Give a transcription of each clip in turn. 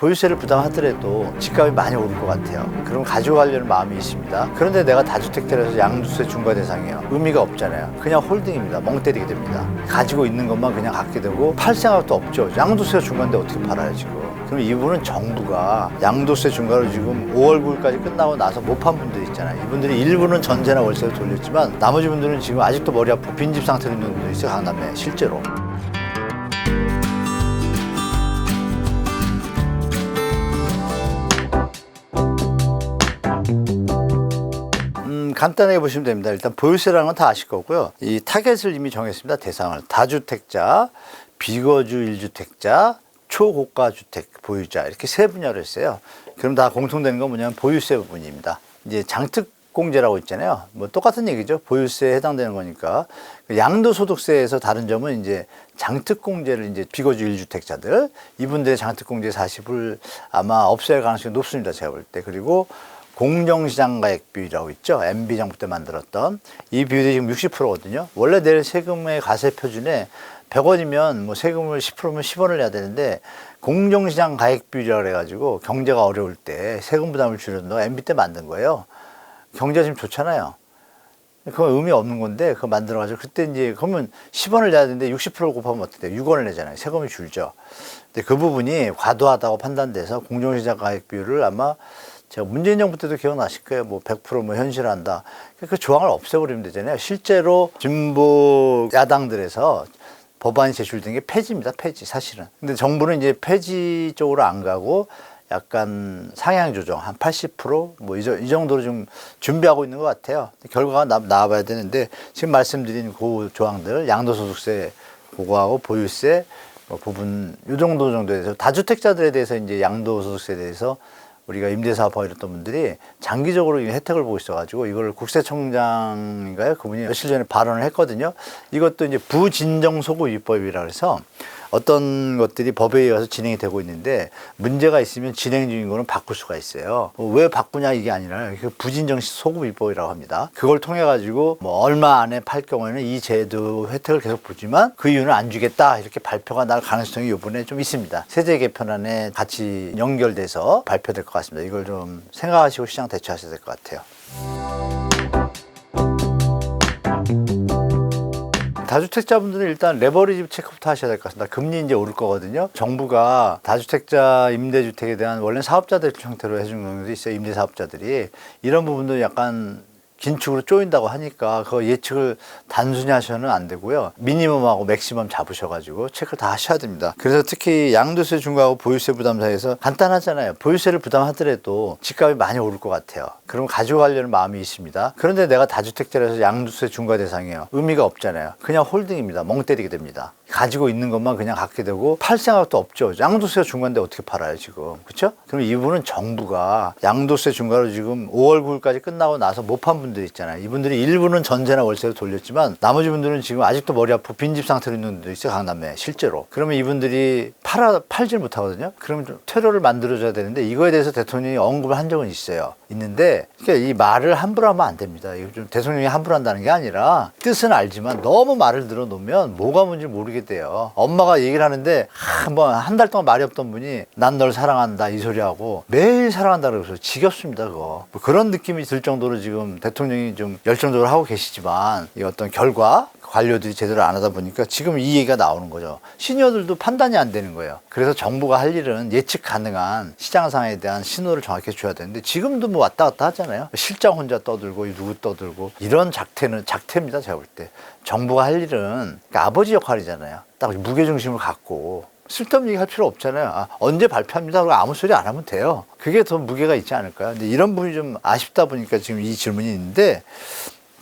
보유세를 부담하더라도 집값이 많이 오를 것 같아요. 그럼 가지고 가려는 마음이 있습니다. 그런데 내가 다주택자라서 양도세 중과 대상이에요. 의미가 없잖아요. 그냥 홀딩입니다. 멍 때리게 됩니다. 가지고 있는 것만 그냥 갖게 되고 팔 생각도 없죠. 양도세가 중과인데 어떻게 팔아요 지금. 그럼 이분은 정부가 양도세 중과를 지금 5월 9일까지 끝나고 나서 못 판 분들 있잖아요. 이분들이 일부는 전세나 월세를 돌렸지만 나머지 분들은 지금 아직도 머리 아프고 빈집 상태로 있는 분들이 있어요. 강남에 실제로. 간단하게 보시면 됩니다. 일단 보유세라는 건 다 아실 거고요. 이 타겟을 이미 정했습니다. 대상을. 다주택자, 비거주 1주택자, 초고가 주택 보유자 이렇게 세 분야로 했어요. 그럼 다 공통되는 건 뭐냐면 보유세 부분입니다. 이제 장특공제라고 있잖아요. 뭐 똑같은 얘기죠. 보유세에 해당되는 거니까. 양도소득세에서 다른 점은 이제 장특공제를 이제 비거주 1주택자들 이분들의 장특공제 40을 아마 없앨 가능성이 높습니다. 제가 볼 때. 그리고 공정시장가액 비율이라고 있죠. MB 정부 때 만들었던 이 비율이 지금 60%거든요. 원래 낼 세금의 과세 표준에 100원이면 뭐 세금을 10%면 10원을 내야 되는데 공정시장 가액 비율이라고 그래가지고 경제가 어려울 때 세금 부담을 줄여준다고 MB 때 만든 거예요. 경제가 지금 좋잖아요. 그건 의미 없는 건데 그거 만들어가지고 그때 이제 그러면 10원을 내야 되는데 60%를 곱하면 어떻게 돼요? 6원을 내잖아요. 세금이 줄죠. 근데 그 부분이 과도하다고 판단돼서 공정시장 가액 비율을 아마 제가 문재인 정부 때도 기억나실 거예요. 뭐 100% 뭐 현실화한다. 그 조항을 없애버리면 되잖아요. 실제로 진보 야당들에서 법안이 제출된 게 폐지입니다. 폐지 사실은. 근데 정부는 이제 폐지 쪽으로 안 가고 약간 상향 조정 한 80% 이 정도로 좀 준비하고 있는 것 같아요. 결과가 나와봐야 되는데 지금 말씀드린 그 조항들 양도소득세 그거하고 보유세 부분 이 정도에 대해서 다주택자들에 대해서 이제 양도소득세에 대해서 우리가 임대사업하고 이랬던 분들이 장기적으로 혜택을 보고 있어가지고 이걸 국세청장인가요? 그분이 며칠 전에 발언을 했거든요. 이것도 이제 부진정소득 입법이라 해서 어떤 것들이 법에 의해서 진행이 되고 있는데 문제가 있으면 진행 중인 거는 바꿀 수가 있어요. 왜 바꾸냐 이게 아니라 부진정 소급 입법이라고 합니다. 그걸 통해 가지고 뭐 얼마 안에 팔 경우에는 이 제도 혜택을 계속 보지만 그 이유는 안 주겠다 이렇게 발표가 날 가능성이 이번에 좀 있습니다. 세제 개편안에 같이 연결돼서 발표될 것 같습니다. 이걸 좀 생각하시고 시장 대처하셔야 될 것 같아요. 다주택자분들은 일단 레버리지 체크부터 하셔야 될 것 같습니다. 금리 이제 오를 거거든요. 정부가 다주택자 임대주택에 대한 원래 사업자들 형태로 해준 경우도 있어요. 임대사업자들이. 이런 부분도 약간 긴축으로 쪼인다고 하니까 그 예측을 단순히 하셔는 안 되고요. 미니멈하고 맥시멈 잡으셔가지고 체크를 다 하셔야 됩니다. 그래서 특히 양도세 중과하고 보유세 부담 사이에서 간단하잖아요. 보유세를 부담하더라도 집값이 많이 오를 것 같아요. 그럼 가지고 가려는 마음이 있습니다. 그런데 내가 다주택자라서 양도세 중과 대상이에요. 의미가 없잖아요. 그냥 홀딩입니다. 멍 때리게 됩니다. 가지고 있는 것만 그냥 갖게 되고 팔 생각도 없죠. 양도세가 중과인데 어떻게 팔아요 지금. 그렇죠? 그럼 이분은 정부가 양도세 중과로 지금 5월 9일까지 끝나고 나서 못 판 분들 있잖아요. 이분들이 일부는 전세나 월세를 돌렸지만 나머지 분들은 지금 아직도 머리 아프고 빈집 상태로 있는 분들 있어요. 강남에 실제로. 그러면 이분들이 팔질 못하거든요. 그러면 좀 퇴로를 만들어줘야 되는데 이거에 대해서 대통령이 언급을 한 적은 있어요. 있는데 그러니까 이 말을 함부로 하면 안 됩니다. 이거 좀 대통령이 함부로 한다는 게 아니라 뜻은 알지만 너무 말을 들어놓으면 뭐가 뭔지 모르게 돼요. 엄마가 얘기를 하는데 한 달 동안 말이 없던 분이 난 널 사랑한다 이 소리하고 매일 사랑한다 그래서 지겹습니다. 그거. 뭐 그런 느낌이 들 정도로 지금 대통령이 좀 열정적으로 하고 계시지만 이 어떤 결과 관료들이 제대로 안 하다 보니까 지금 이 얘기가 나오는 거죠. 시니어들도 판단이 안 되는 거예요. 그래서 정부가 할 일은 예측 가능한 시장 상황에 대한 신호를 정확히 줘야 되는데 지금도 뭐 왔다 갔다 하잖아요. 실장 혼자 떠들고 누구 떠들고 이런 작태입니다. 제가 볼 때. 정부가 할 일은 그러니까 아버지 역할이잖아요. 딱 무게중심을 갖고 쓸데없는 얘기 할 필요 없잖아요. 언제 발표합니다. 그리고 아무 소리 안 하면 돼요. 그게 더 무게가 있지 않을까요? 근데 이런 부분이 좀 아쉽다 보니까 지금 이 질문이 있는데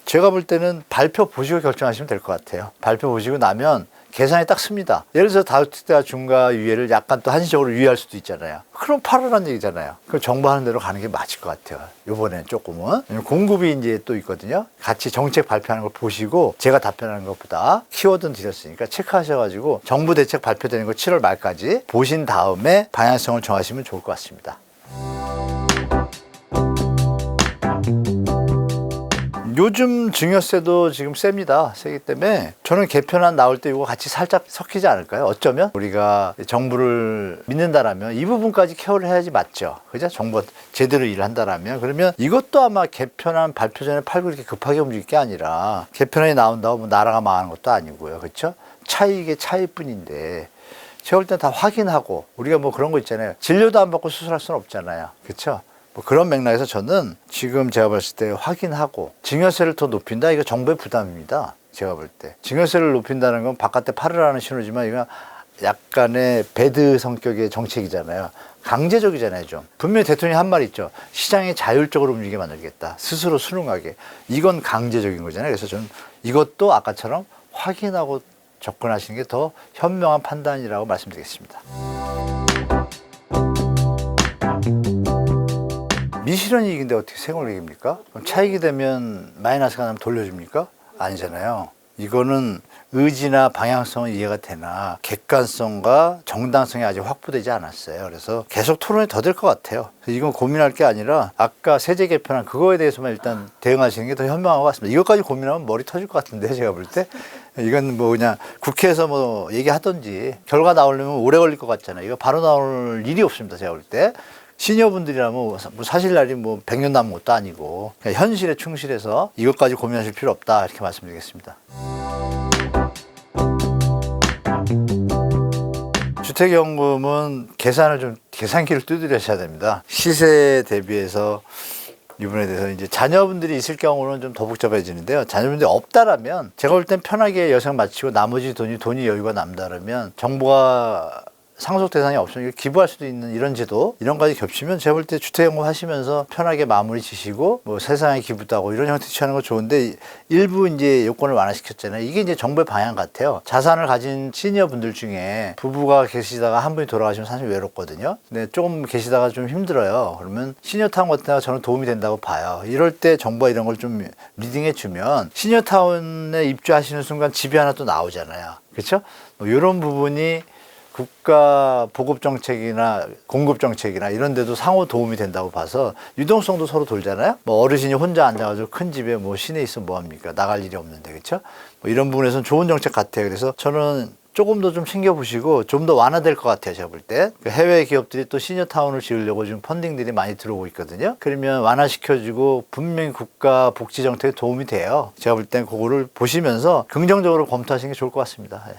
제가 볼 때는 발표 보시고 결정하시면 될 것 같아요. 발표 보시고 나면 계산이 딱 씁니다. 예를 들어서 다주택자 중과 유예를 약간 또 한시적으로 유예할 수도 있잖아요. 그럼 팔으라는 얘기잖아요. 그럼 정부 하는 대로 가는 게 맞을 것 같아요. 요번엔 조금은. 공급이 이제 또 있거든요. 같이 정책 발표하는 걸 보시고 제가 답변하는 것보다 키워드는 드렸으니까 체크하셔가지고 정부 대책 발표되는 거 7월 말까지 보신 다음에 방향성을 정하시면 좋을 것 같습니다. 요즘 증여세도 지금 셉니다. 세기 때문에 저는 개편안 나올 때 이거 같이 살짝 섞이지 않을까요? 어쩌면 우리가 정부를 믿는다라면 이 부분까지 케어를 해야지 맞죠. 그죠? 정부가 제대로 일을 한다라면 그러면 이것도 아마 개편안 발표 전에 팔고 이렇게 급하게 움직일 게 아니라 개편안이 나온다고 뭐 나라가 망하는 것도 아니고요. 그렇죠? 차이게 차이뿐인데 제가 볼 땐 다 확인하고 우리가 뭐 그런 거 있잖아요. 진료도 안 받고 수술할 수는 없잖아요. 그렇죠? 뭐 그런 맥락에서 저는 지금 제가 봤을 때 확인하고 증여세를 더 높인다? 이거 정부의 부담입니다. 제가 볼 때. 증여세를 높인다는 건 바깥에 팔으라는 신호지만 이거 약간의 배드 성격의 정책이잖아요. 강제적이잖아요, 좀. 분명히 대통령이 한 말이 있죠. 시장이 자율적으로 움직이게 만들겠다. 스스로 수능하게. 이건 강제적인 거잖아요. 그래서 저는 이것도 아까처럼 확인하고 접근하시는 게 더 현명한 판단이라고 말씀드리겠습니다. 미실현 이익인데 어떻게 생활이익입니까? 그럼 차익이 되면 마이너스가 나면 돌려줍니까? 아니잖아요. 이거는 의지나 방향성은 이해가 되나 객관성과 정당성이 아직 확보되지 않았어요. 그래서 계속 토론이 더 될 것 같아요. 이건 고민할 게 아니라 아까 세제 개편한 그거에 대해서만 일단 대응하시는 게 더 현명한 것 같습니다. 이것까지 고민하면 머리 터질 것 같은데 제가 볼 때 이건 뭐 그냥 국회에서 뭐 얘기하던지 결과 나오려면 오래 걸릴 것 같잖아요. 이거 바로 나올 일이 없습니다. 제가 볼 때. 시니어분들이라면 뭐 사실 날이 뭐 100년 남은 것도 아니고 그냥 현실에 충실해서 이것까지 고민하실 필요 없다 이렇게 말씀드리겠습니다. 주택연금은 계산기를 두드려셔야 됩니다. 시세 대비해서 이 부분에 대해서 이제 자녀분들이 있을 경우는 좀 더 복잡해지는데요. 자녀분들이 없다라면 제가 볼 땐 편하게 여생 마치고 나머지 돈이 여유가 남다르면 정부가 상속 대상이 없으면 기부할 수도 있는 이런 제도 이런 가지 겹치면 제가 볼 때 주택연금 하시면서 편하게 마무리 지시고 뭐 세상에 기부도 하고 이런 형태 취하는 거 좋은데 일부 이제 요건을 완화시켰잖아요. 이게 이제 정부의 방향 같아요. 자산을 가진 시니어 분들 중에 부부가 계시다가 한 분이 돌아가시면 사실 외롭거든요. 근데 조금 계시다가 좀 힘들어요. 그러면 시니어타운 같은 데가 저는 도움이 된다고 봐요. 이럴 때 정부가 이런 걸 좀 리딩해 주면 시니어타운에 입주하시는 순간 집이 하나 또 나오잖아요. 그렇죠? 뭐 이런 부분이 국가 보급 정책이나 공급 정책이나 이런 데도 상호 도움이 된다고 봐서 유동성도 서로 돌잖아요. 뭐 어르신이 혼자 앉아가지고 큰 집에 뭐 시내에 있으면 뭐합니까? 나갈 일이 없는데 그렇죠? 뭐 이런 부분에서는 좋은 정책 같아요. 그래서 저는 조금 더 좀 챙겨보시고 좀 더 완화될 것 같아요. 제가 볼 때. 해외 기업들이 또 시니어타운을 지으려고 지금 펀딩들이 많이 들어오고 있거든요. 그러면 완화시켜주고 분명히 국가 복지 정책에 도움이 돼요. 제가 볼 땐 그거를 보시면서 긍정적으로 검토하시는 게 좋을 것 같습니다. 네.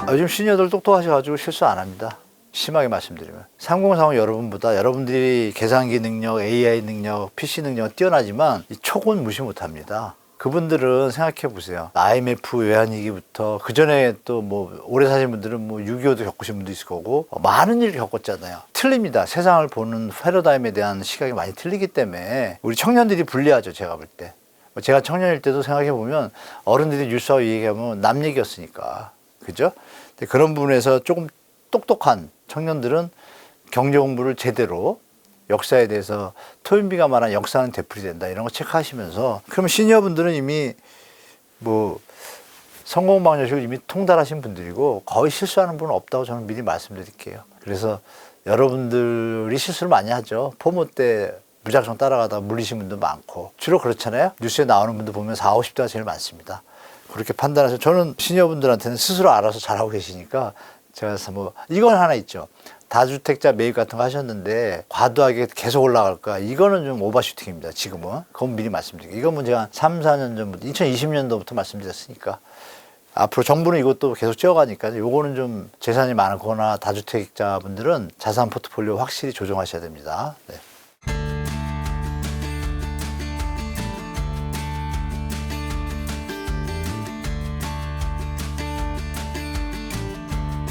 요즘 시니어들 똑똑하셔가지고 실수 안 합니다. 심하게 말씀드리면 3030 여러분보다 여러분들이 계산기 능력, AI 능력, PC 능력은 뛰어나지만 이 촉은 무시 못합니다. 그분들은 생각해 보세요. IMF 외환위기부터 그 전에 또 뭐 오래 사신 분들은 뭐 6.25도 겪으신 분도 있을 거고 많은 일을 겪었잖아요. 틀립니다. 세상을 보는 패러다임에 대한 시각이 많이 틀리기 때문에 우리 청년들이 불리하죠. 제가 볼 때. 제가 청년일 때도 생각해 보면 어른들이 뉴스하고 얘기하면 남 얘기였으니까. 그죠? 그런 부분에서 조금 똑똑한 청년들은 경제 공부를 제대로 역사에 대해서 토인비가 말한 역사는 되풀이된다 이런 거 체크하시면서 그러면 시니어분들은 이미 뭐 성공 방정식을 이미 통달하신 분들이고 거의 실수하는 분은 없다고 저는 미리 말씀드릴게요. 그래서 여러분들이 실수를 많이 하죠. 포모 때 무작정 따라가다 물리신 분도 많고 주로 그렇잖아요. 뉴스에 나오는 분들 보면 40, 50대가 제일 많습니다. 그렇게 판단해서 저는 시니어분들한테는 스스로 알아서 잘하고 계시니까 제가 뭐 이건 하나 있죠. 다주택자 매입 같은 거 하셨는데 과도하게 계속 올라갈까? 이거는 좀 오버슈팅입니다. 지금은. 그건 미리 말씀드릴게요. 이건 뭐 제가 3, 4년 전부터 2020년도부터 말씀드렸으니까 앞으로 정부는 이것도 계속 찌어가니까 요거는 좀 재산이 많거나 다주택자분들은 자산 포트폴리오 확실히 조정하셔야 됩니다. 네.